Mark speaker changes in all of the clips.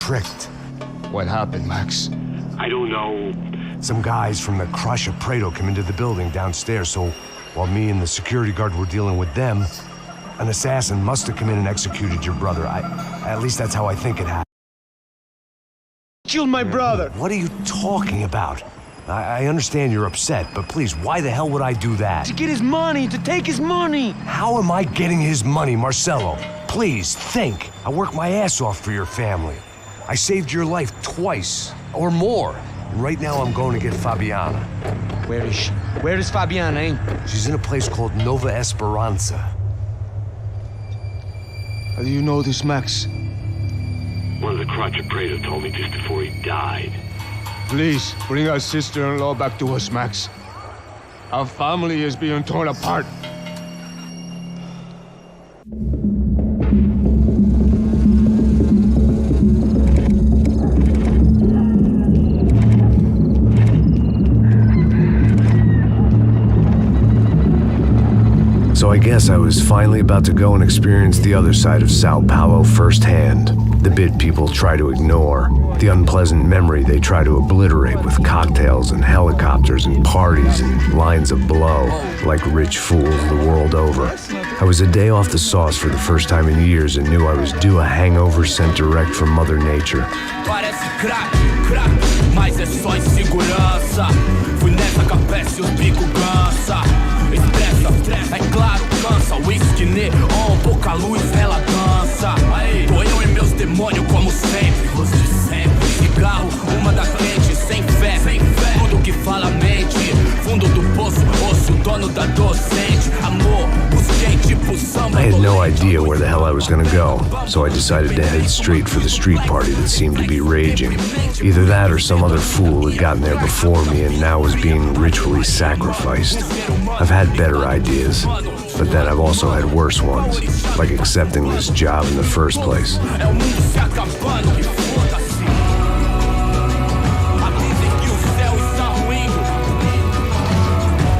Speaker 1: tricked.
Speaker 2: What happened, Max?
Speaker 3: I don't know.
Speaker 1: Some guys from the Crush of Prado came into the building downstairs, so while me and the security guard were dealing with them, an assassin must have come in and executed your brother. At least that's how I think it happened.
Speaker 2: Killed my brother!
Speaker 1: What are you talking about? I understand you're upset, but please, why the hell would I do that?
Speaker 2: To get his money, to take his money!
Speaker 1: How am I getting his money, Marcelo? Please, think. I worked my ass off for your family. I saved your life twice, or more. And right now I'm going to get Fabiana.
Speaker 2: Where is she? Where is Fabiana, eh?
Speaker 1: She's in a place called Nova Esperanza.
Speaker 2: How do you know this, Max?
Speaker 3: One of the Crotch of Prado told me just before he died.
Speaker 2: Please, bring our sister-in-law back to us, Max. Our family is being torn apart.
Speaker 1: So I guess I was finally about to go and experience the other side of Sao Paulo firsthand. The bit people try to ignore, the unpleasant memory they try to obliterate with cocktails and helicopters and parties and lines of blow, like rich fools the world over. I was a day off the sauce for the first time in years and knew I was due a hangover sent direct from Mother Nature.
Speaker 4: Parece crack, mas é só insegurança. Fui nessa capece os bico cansa. Estressa, é claro, cansa. Whisky neon, pouca luz, ela dança. Tô eu e meus demônios como sempre. Cigarro, uma da quente, sem fé. Tudo que fala mente. Fundo do poço, osso, dono da docente. Amor, busquei tipo samba.
Speaker 1: I had no idea where the hell I was gonna go, so I decided to head straight for the street party that seemed to be raging. Either that or some other fool had gotten there before me and now was being ritually sacrificed. I've had better ideas, but then I've also had worse ones, like accepting this job in the first place.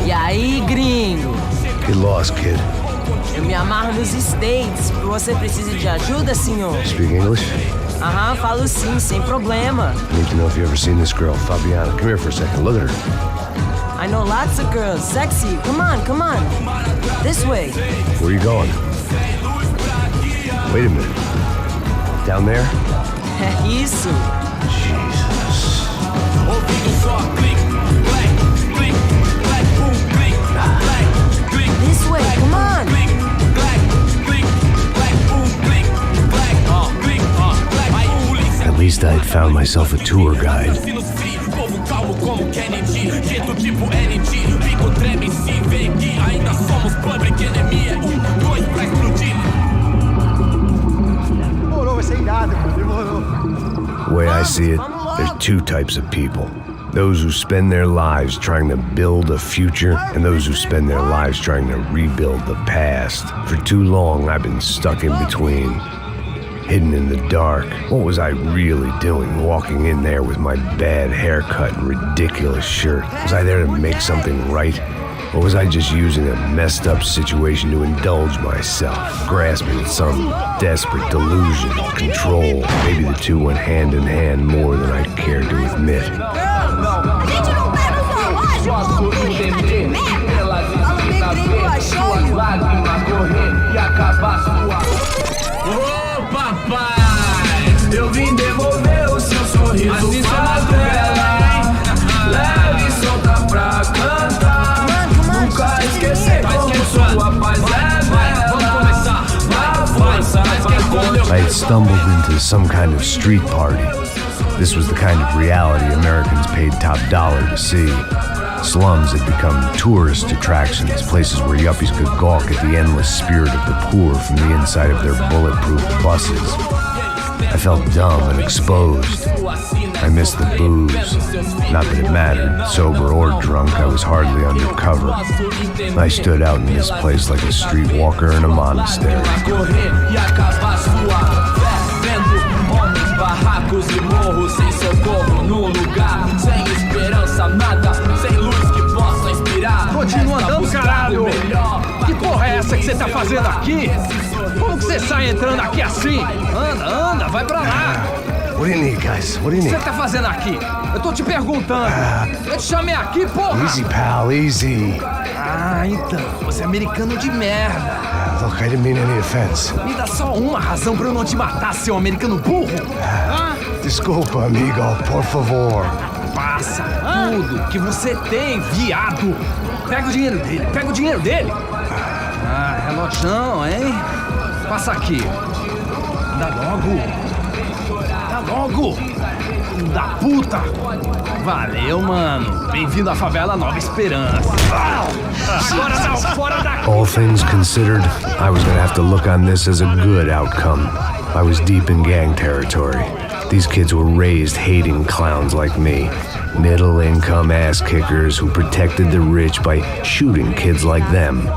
Speaker 5: E aí, gringo?
Speaker 1: Get lost, kid.
Speaker 5: Eu me amarro nos States. Você precisa de ajuda, senhor?
Speaker 1: Speak English?
Speaker 5: Aham, falo sim, sem problema.
Speaker 1: I need to know if you've ever seen this girl, Fabiana. Come here for a second. Look at her.
Speaker 5: I know lots of girls. Sexy. Come on, come on. This way.
Speaker 1: Where are you going? Wait a minute. Down there?
Speaker 5: É isso.
Speaker 1: Jesus.
Speaker 5: This way, come on.
Speaker 1: At least I had found myself a tour guide. The way I see it, there's two types of people. Those who spend their lives trying to build a future, and those who spend their lives trying to rebuild the past. For too long, I've been stuck in between, hidden in the dark. What was I really doing walking in there with my bad haircut and ridiculous shirt? Was I there to make something right? Or was I just using a messed up situation to indulge myself, grasping at some desperate delusion of control? Maybe the two went hand in hand more than I cared to admit.
Speaker 4: Ô papai, eu vim devolver o seu sorriso favela. Leve e solta pra cantar. Nunca esquecer como sua paz é bela.
Speaker 1: I had stumbled into some kind of street party. This was the kind of reality Americans paid top dollar to see. Slums had become tourist attractions, places where yuppies could gawk at the endless spirit of the poor from the inside of their bulletproof buses. I felt dumb and exposed. I missed the booze. Not that it mattered, sober or drunk, I was hardly undercover. I stood out in this place like a streetwalker in a monastery.
Speaker 4: Barracos e morros sem socorro num lugar sem esperança, nada, sem luz que possa inspirar.
Speaker 6: Continua andando, caralho! Que porra é essa que você tá fazendo aqui? Como que você sai entrando aqui assim? Anda, anda, vai pra lá!
Speaker 1: What do you need, guys? What do you
Speaker 6: O que
Speaker 1: need?
Speaker 6: você tá fazendo aqui? Eu tô te perguntando. Eu te chamei aqui, porra!
Speaker 1: Easy, pal, easy.
Speaker 6: Ah, então. Você é americano de merda.
Speaker 1: Look, I didn't mean any offense.
Speaker 6: Me dá só uma razão pra eu não te matar, seu americano burro.
Speaker 1: Desculpa, amigo, por favor.
Speaker 6: Passa tudo que você tem, viado. Pega o dinheiro dele, pega o dinheiro dele. Ah, relojão, hein? Passa aqui. Dá logo. Dá logo. Filho da puta. Valeu, mano. Bem-vindo à favela Nova Esperança. Agora não, fora daqui.
Speaker 1: All things considered, I was gonna have to look on this as a good outcome. I was deep in gang territory. These kids were raised hating clowns like me. Middle-income ass-kickers who protected the rich by shooting kids like them.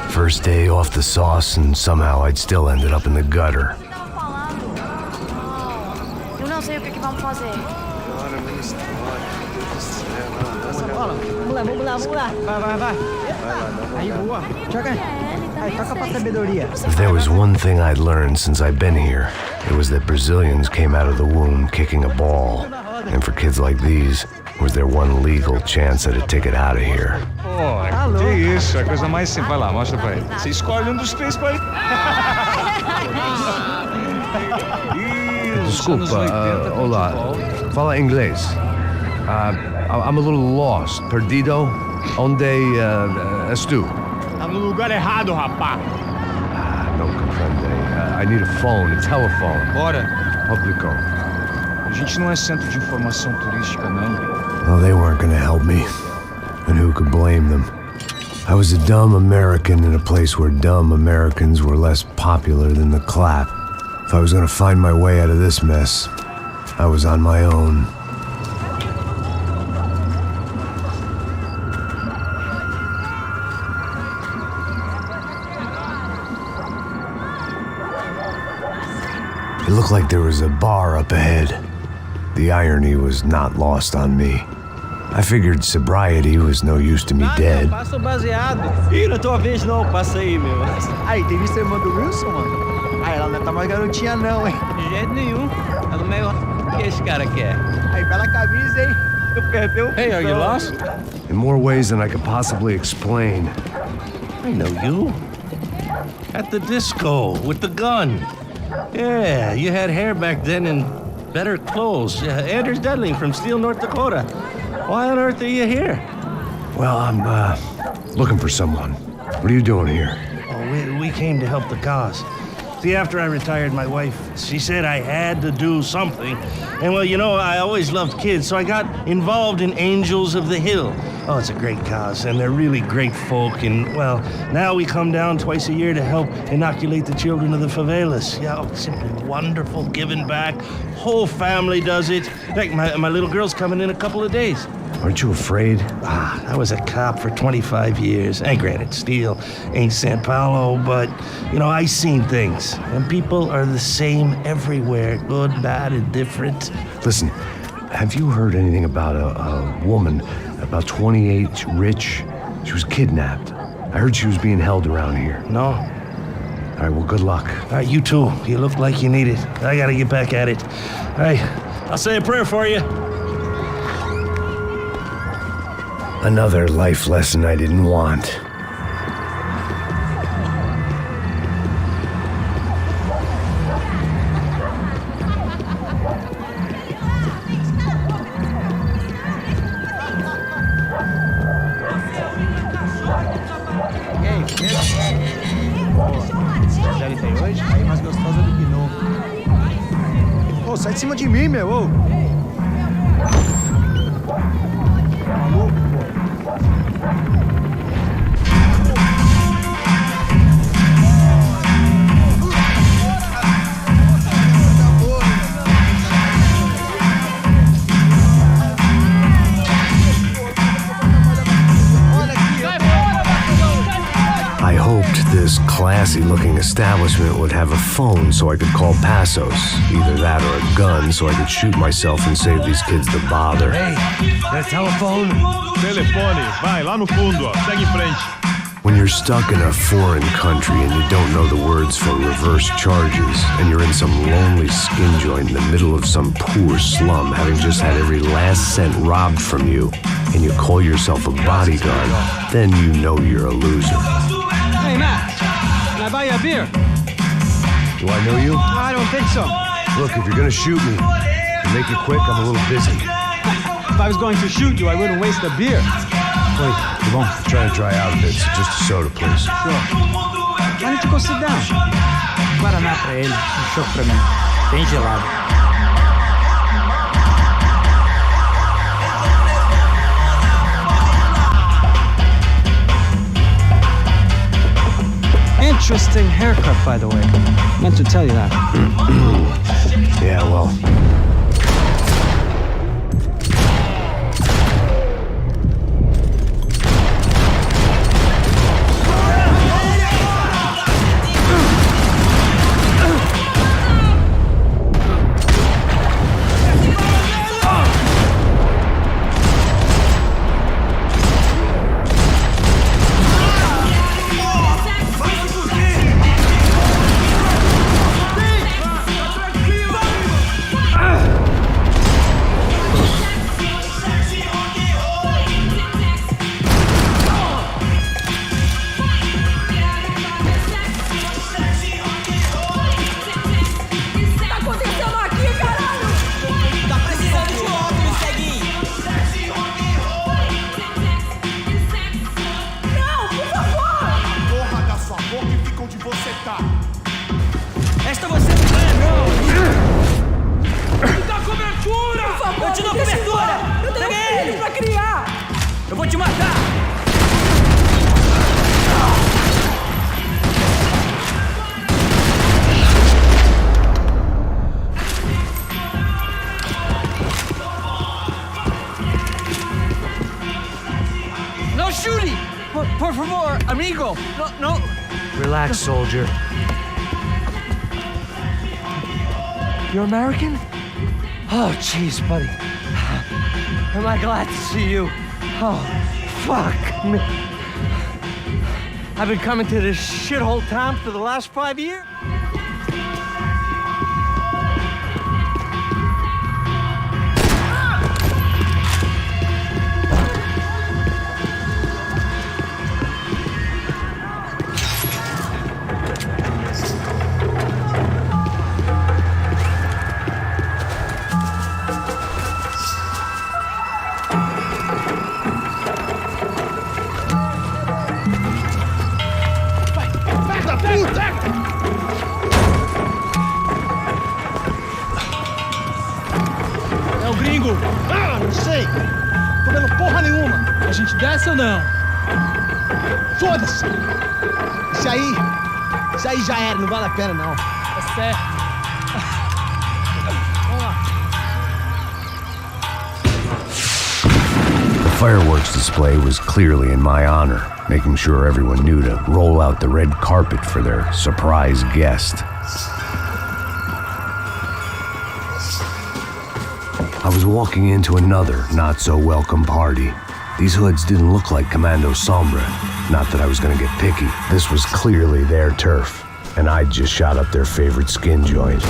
Speaker 1: First day off the sauce, and somehow I'd still ended up in the gutter.
Speaker 7: Eu não sei o que vamos fazer.
Speaker 8: Vamos lá. Vai. Aí, boa. Joga. Aí, toca pra sabedoria.
Speaker 1: If there was one thing I'd learned since I'd been here, it was that Brazilians came out of the womb kicking a ball. And for kids like these, was their one legal chance at a ticket out of here.
Speaker 2: Pô, que isso, é a coisa mais simples. Vai lá, mostra pra ele. Você escolhe um dos três pra ele.
Speaker 1: Desculpa, olá. Fala inglês. I'm a little lost. Perdido? Onde estou?
Speaker 2: Tá no lugar errado, rapá.
Speaker 1: Não compreende. I need a phone, a telephone.
Speaker 2: Bora.
Speaker 1: Publico.
Speaker 2: A gente não é centro de informação turística, não.
Speaker 1: Well, they weren't gonna help me. And who could blame them? I was a dumb American in a place where dumb Americans were less popular than the clap. If I was gonna find my way out of this mess, I was on my own. It looked like there was a bar up ahead. The irony was not lost on me. I figured sobriety was no use to me dead.
Speaker 8: Passa o baseado. Ih, não é tua vez não, passa aí, meu. Aí, tem visto a irmã do Wilson, mano? Aí, ela não tá mais garotinha não, hein? De jeito nenhum. Ela meio... O que esse cara quer? Aí, bela camisa, hein? Tu perdeu o...
Speaker 6: Hey, are you lost?
Speaker 1: In more ways than I could possibly explain.
Speaker 9: I know you. At the disco, with the gun. Yeah, you had hair back then and better clothes. Anders Dedling from Steele, North Dakota. Why on earth are you here?
Speaker 1: Well, I'm, looking for someone. What are you doing here?
Speaker 9: Oh, we came to help the cause. See, after I retired, my wife, she said I had to do something. And well, you know, I always loved kids, so I got involved in Angels of the Hill. Oh, it's a great cause, and they're really great folk. And, well, now we come down twice a year to help inoculate the children of the favelas. Yeah, oh, simply wonderful, giving back. Whole family does it. In fact, my little girl's coming in a couple of days.
Speaker 1: Aren't you afraid?
Speaker 9: I was a cop for 25 years. And granted, Steele ain't San Paulo, but, you know, I seen things. And people are the same everywhere, good, bad, and different.
Speaker 1: Listen, have you heard anything about a woman, about 28, rich? She was kidnapped. I heard she was being held around here.
Speaker 9: No?
Speaker 1: All right, well, good luck.
Speaker 9: All right, you too. You look like you need it. I gotta get back at it. All right, I'll say a prayer for you.
Speaker 1: Another life lesson I didn't want.
Speaker 8: Aí, mais gostosa do que não. Ô, sai de cima de mim, meu. Ô. Maluco, pô.
Speaker 1: I hoped this classy-looking establishment would have a phone so I could call Passos. Either that or a gun so I could shoot myself and save these kids the bother.
Speaker 9: Hey, got a telephone?
Speaker 2: Telefone, vai lá no fundo, ó. Segue em frente.
Speaker 1: When you're stuck in a foreign country and you don't know the words for reverse charges, and you're in some lonely skin joint in the middle of some poor slum, having just had every last cent robbed from you, and you call yourself a bodyguard, then you know you're a loser.
Speaker 8: Hey, Matt, can I buy you a beer?
Speaker 1: Do I know you?
Speaker 8: I don't think so.
Speaker 1: Look, if you're gonna shoot me, make it quick, I'm a little busy.
Speaker 8: If I was going to shoot you, I wouldn't waste a beer.
Speaker 1: Wait, come on. I'm trying to dry out a bit, so just a soda, please.
Speaker 8: Sure. Why don't you go sit down?
Speaker 10: Guaraná pra ele, choco pra mim. Bem gelado.
Speaker 8: Interesting haircut, by the way. Meant to tell you that.
Speaker 1: Yeah, well...
Speaker 8: Esta você não é, não! Me dá cobertura!
Speaker 5: Por favor,
Speaker 8: eu te dou
Speaker 5: me deixa
Speaker 8: cobertura!
Speaker 5: embora. Eu tenho
Speaker 8: Pega
Speaker 5: filho pra criar!
Speaker 8: Eu vou te matar! No shooting! Por favor, amigo! No!
Speaker 9: Relax, soldier.
Speaker 8: You're American? Oh, jeez, buddy. Am I glad to see you? Oh, fuck me. I've been coming to this shithole town for the last 5 years. É o gringo!
Speaker 9: Ah, não sei. Tô vendo porra nenhuma.
Speaker 8: A gente desce ou não?
Speaker 9: Foda-se. Isso aí já era, não vale a pena, não.
Speaker 8: Tá certo. Vamos lá.
Speaker 1: The fireworks display was clearly in my honor, making sure everyone knew to roll out the red carpet for their surprise guest. I was walking into another not-so-welcome party. These hoods didn't look like Commando Sombra. Not that I was gonna get picky. This was clearly their turf, and I'd just shot up their favorite skin joint.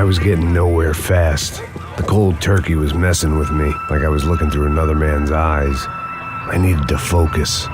Speaker 1: I was getting nowhere fast. The cold turkey was messing with me, like I was looking through another man's eyes. I needed to focus.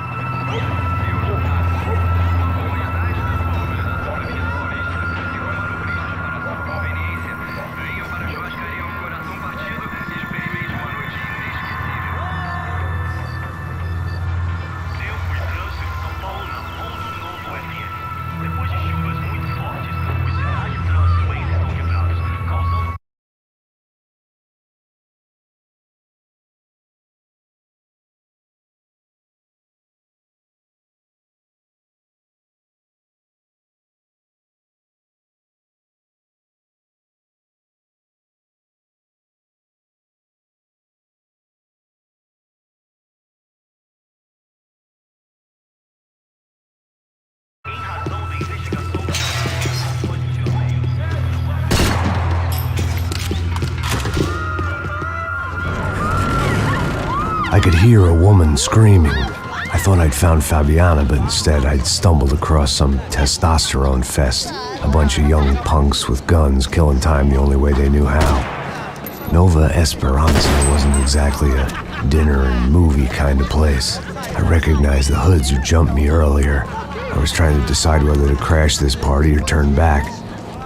Speaker 1: could hear a woman screaming. I thought I'd found Fabiana, but instead I'd stumbled across some testosterone fest. A bunch of young punks with guns killing time the only way they knew how. Nova Esperanza wasn't exactly a dinner and movie kind of place. I recognized the hoods who jumped me earlier. I was trying to decide whether to crash this party or turn back,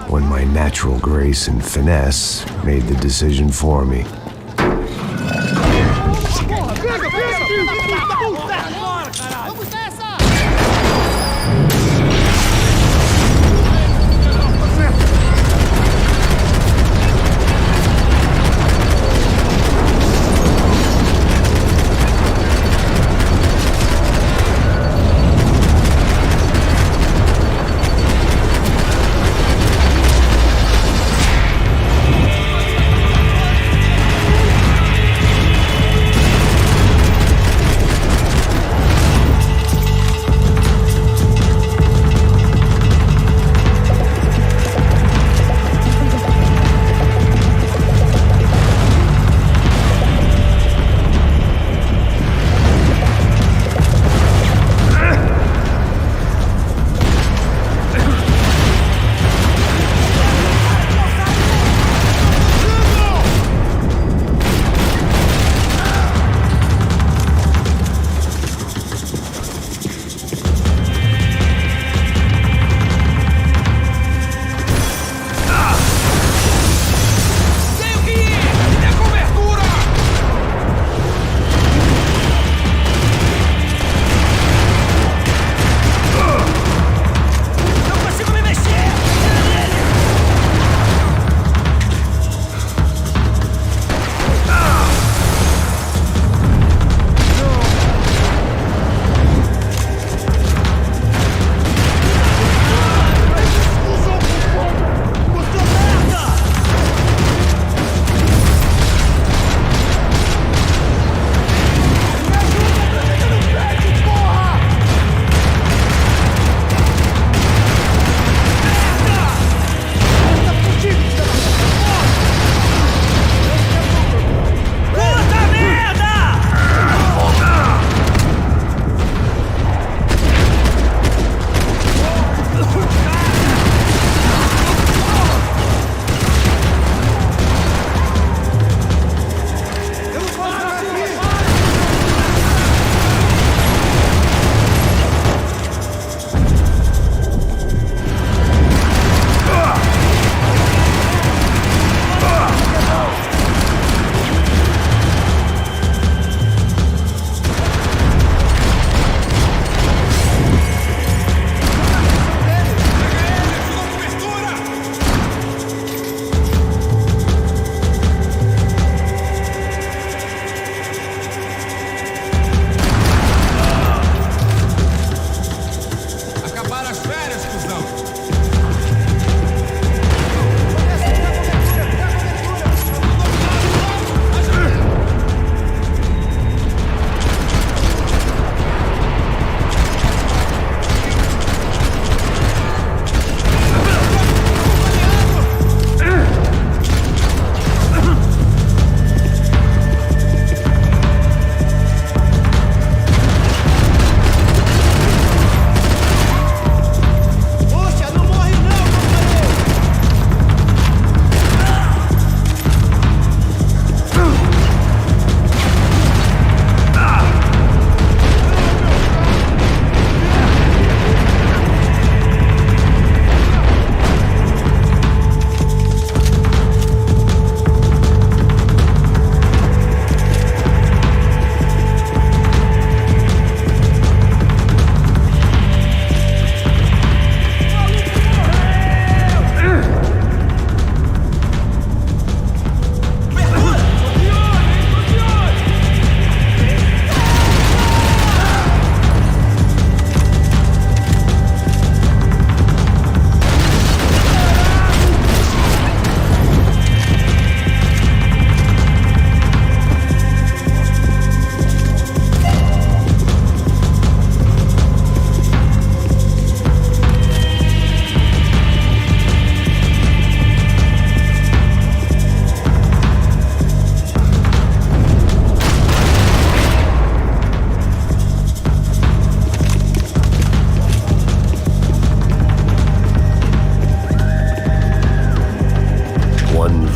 Speaker 1: when my natural grace and finesse made the decision for me.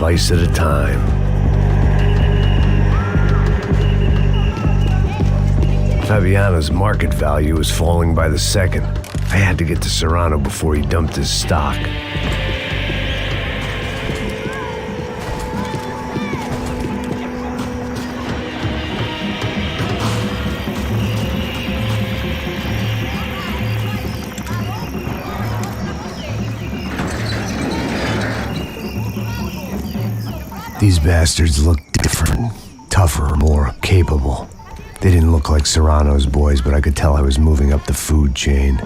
Speaker 1: slice at a time. Fabiano's market value was falling by the second. I had to get to Serrano before he dumped his stock. These bastards looked different, tougher, more capable. They didn't look like Serrano's boys, but I could tell I was moving up the food chain.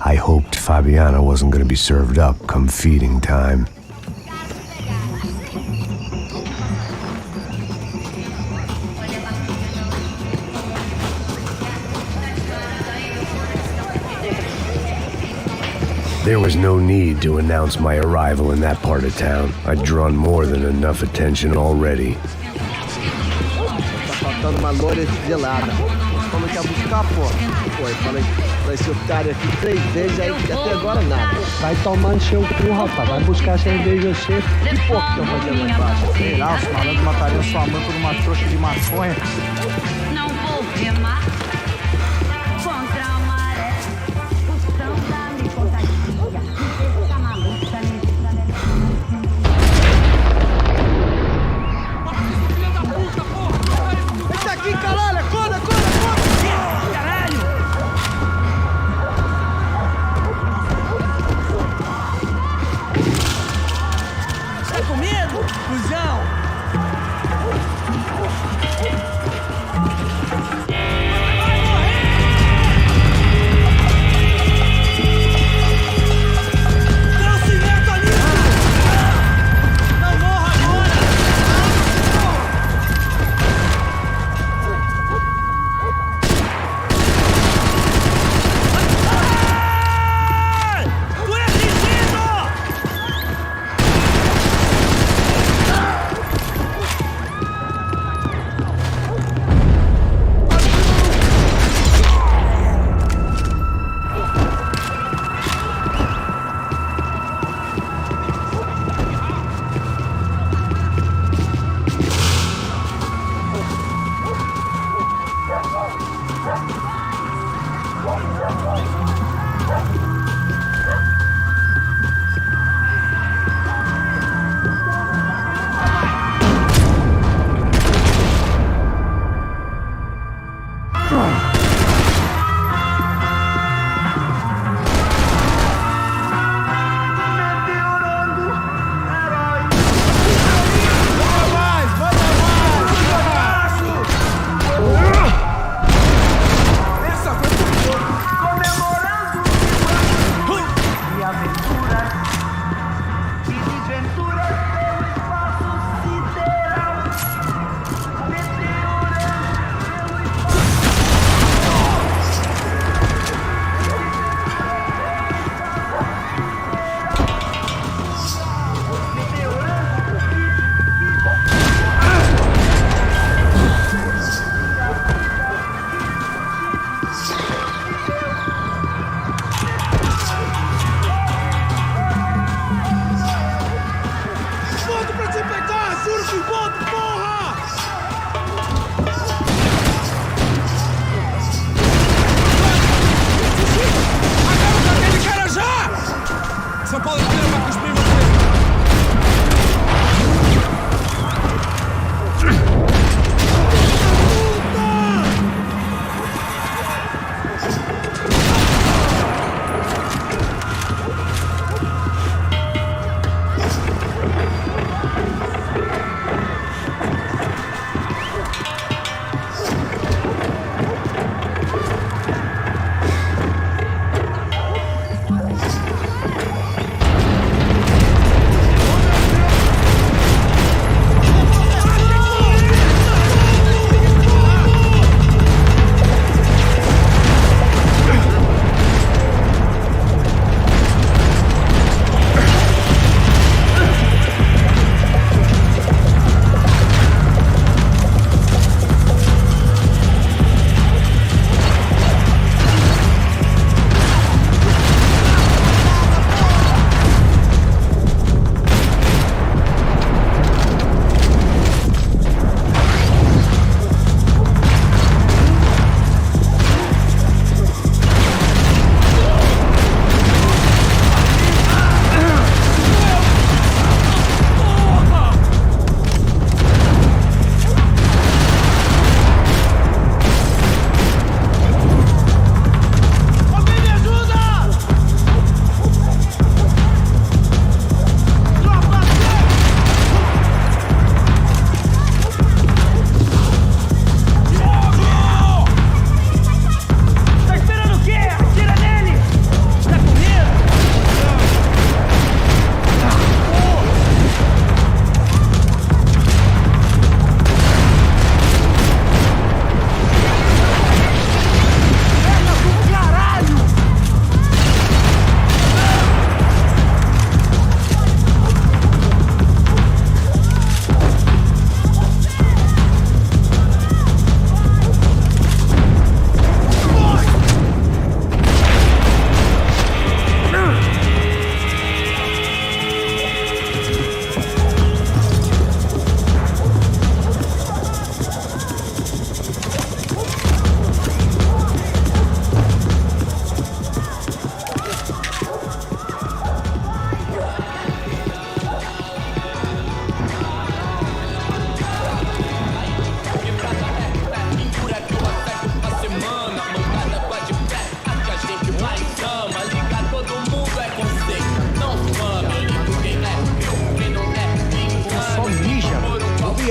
Speaker 1: I hoped Fabiano wasn't going to be served up come feeding time. There was no need to announce my arrival in that part of town. I'd drawn more than enough attention already.
Speaker 8: Tá faltando uma loira gelada. Falou que ia buscar, pô. Pô, falei pra esse otário aqui 3 vezes, aí até agora nada.
Speaker 11: Vai tomando seu cu, rapaz. Vai buscar cerveja você.
Speaker 8: Que porra que estão fazendo lá embaixo?
Speaker 11: Sei lá, os malandros matariam sua mãe por uma trouxa de maconha.
Speaker 7: Não vou remar contra a maré. O samba me contagia. Essa maluca me
Speaker 8: Esse aqui, caralho! Acorda, acorda, acorda!
Speaker 6: Caralho! Tá com medo, cuzão?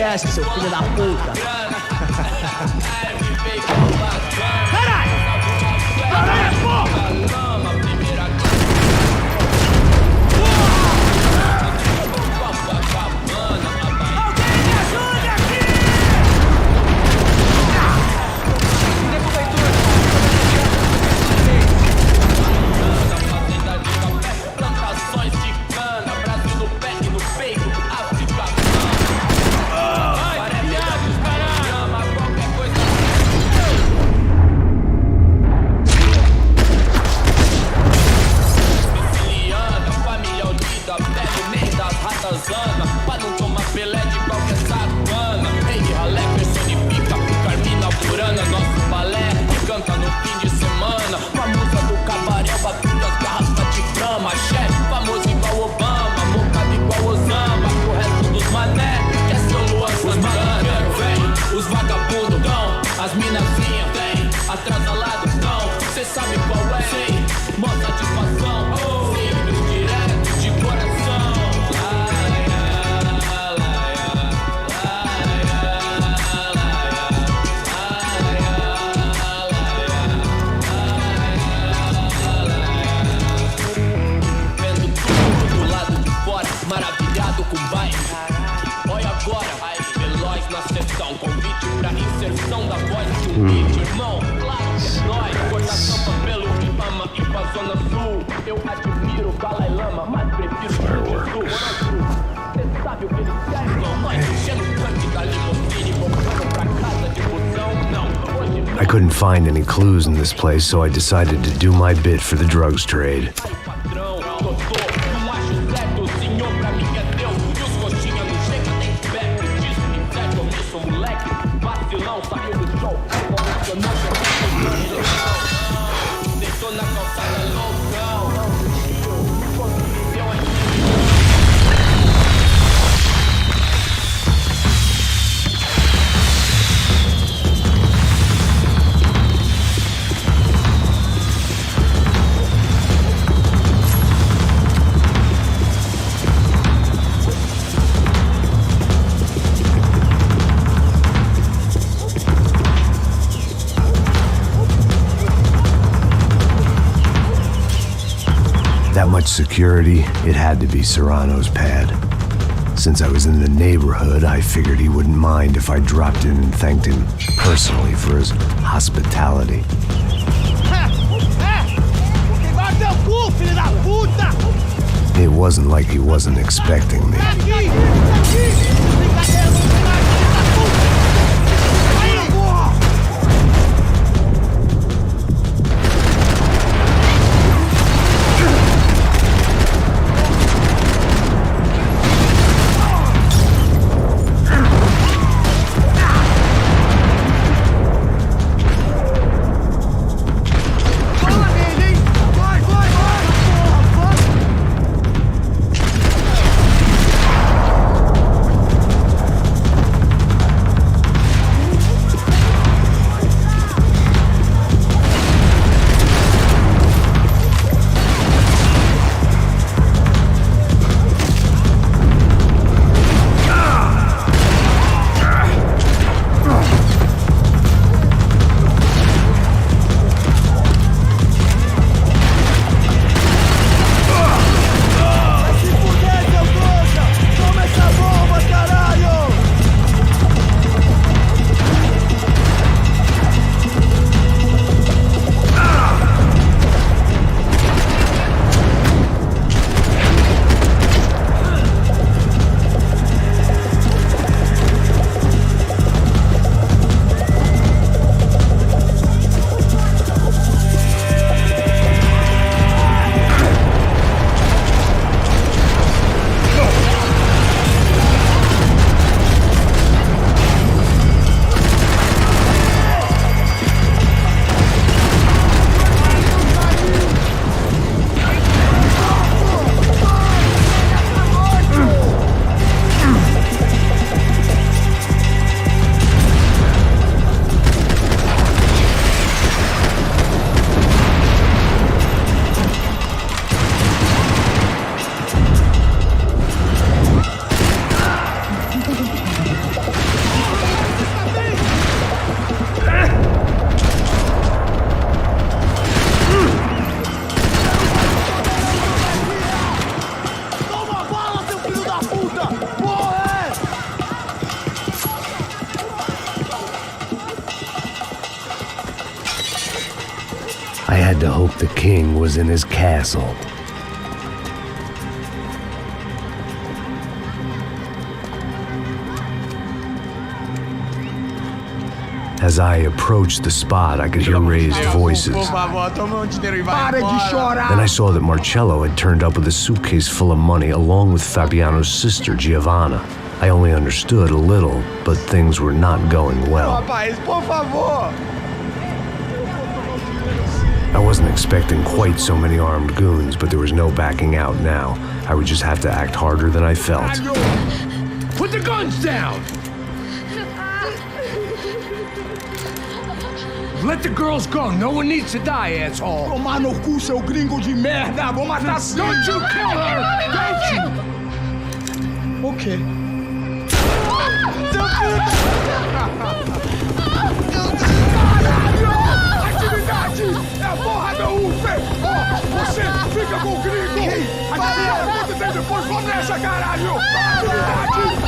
Speaker 8: esquece, seu filho da puta.
Speaker 4: Caralho, porra! Pra não tomar pelé de qualquer sacana. Rei de ralé personifica Carmina Burana. Nosso balé que canta no fim de semana. Com a música do cabaré, batendo as garrafas de grama. Chefe famoso igual Obama, mocado igual Osama. O resto dos mané quer ser o Luan Santana. Vem, os vagabundos dão, as minazinhas tem, atrasalado dão. Cê sabe qual é? Sim, mó satisfação. Simples, direto, de coração. Maravilhado com o baile. Olha agora, aí, veloz na sessão. Convite pra inserção da voz de um beat, irmão. Claro que é nóis. Cortação pelo que ama e pra zona sul. Eu admiro o Dalai Lama, mas prefiro o Jesus. Cê sabe o que eles querem? Nós enchendo o tanque da limusine, voltando pra casa de busão. Não, hoje
Speaker 1: I couldn't find any clues in this place, so I decided to do my bit for the drugs trade.
Speaker 4: patrão, doutor, não acho certo, o senhor pra mim é Deus. E os coxinha não chega nem perto disso, me pega, eu sou moleque. Vacilão, saiu do show, emocionou, deitou na calçada loucão. Quando me deu aqui.
Speaker 1: That much security, it had to be Serrano's pad. Since I was in the neighborhood, I figured he wouldn't mind if I dropped in and thanked him personally for his hospitality. It wasn't like he wasn't expecting me. I had to hope the king was in his castle. As I approached the spot, I could hear raised voices. Then I saw that Marcello had turned up with a suitcase full of money along with Fabiano's sister, Giovanna. I only understood a little, but things were not going well. I wasn't expecting quite so many armed goons, but there was no backing out now. I would just have to act harder than I felt.
Speaker 2: Put the guns down! Let the girls go. No one needs to die, asshole.
Speaker 12: Tomar no cu, seu gringo de merda. Vou matar sim.
Speaker 2: Don't you kill her! Don't you?
Speaker 12: Ok.
Speaker 2: Atividade! É a porra da UFE! Você fica com o gringo! Atividade! Depois vamos nessa, caralho! Atividade!